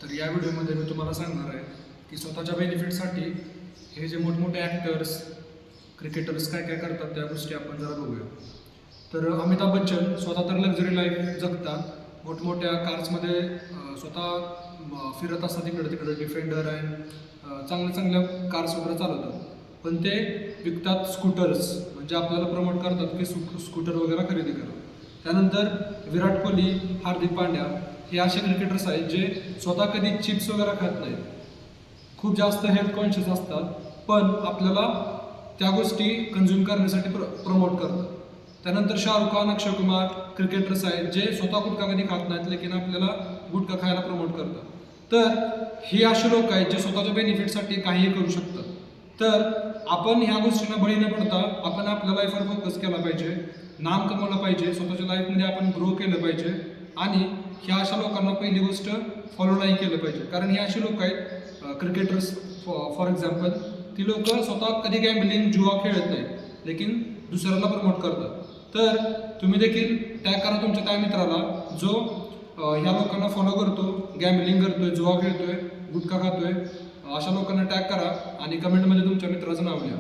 तर या व्हिडिओमध्ये मी तुम्हाला सांगणार आहे की स्वतःच्या बेनिफिटसाठी हे जे मोठमोठे ॲक्टर्स क्रिकेटर्स काय काय करतात त्या गोष्टी आपण जरा बघूया. तर अमिताभ बच्चन स्वतः तर लक्झरी लाईफ जगतात, मोठमोठ्या कार्समध्ये स्वतः फिरत असतात इकडे तिकडे, डिफेंडर अँड चांगल्या चांगल्या कार्स वगैरे चालवतात. पण ते विकतात स्कूटर्स, म्हणजे आपल्याला प्रमोट करतात की स्कूटर वगैरे खरेदी करा. त्यानंतर विराट कोहली, हार्दिक पांड्या हे असे क्रिकेटर्स आहेत जे स्वतः कधी चिप्स वगैरे खात नाहीत, खूप जास्त हेल्थ कॉन्शियस असतात, पण आपल्याला त्या गोष्टी कंझ्युम करण्यासाठी प्रमोट करतात. त्यानंतर शाहरुख खान, अक्षय कुमार क्रिकेटर्स आहेत जे स्वतः गुटखा कधी खात नाहीत, लेकिन आपल्याला गुटखा खायला प्रमोट करतात. तर हे असे लोक आहेत जे स्वतःच्या बेनिफिटसाठी काहीही करू शकतात. तर आपण ह्या गोष्टींना बळी न पडता आपण आपल्या लाईफवर फोकस केला पाहिजे, नाम कमवलं पाहिजे, स्वतःच्या लाईफमध्ये आपण ग्रो केलं पाहिजे आणि ह्या अशा लोकांना पहिली गोष्ट फॉलो नाही केलं पाहिजे. कारण हे अशी लोक आहेत क्रिकेटर्स फॉर एक्झाम्पल, ती लोक स्वतः कधी गॅम्बलिंग जुआ खेळत नाहीत, लेकिन दुसऱ्याला प्रमोट करतात. तर तुम्ही देखील टॅग करा तुमच्या त्या मित्राला जो ह्या लोकांना फॉलो करतो, गॅम्बलिंग करतोय, जुआ खेळतोय, गुटखा खातोय. अशा लोकांना टॅग करा आणि कमेंटमध्ये तुमच्या मित्राचं नाव लिहा.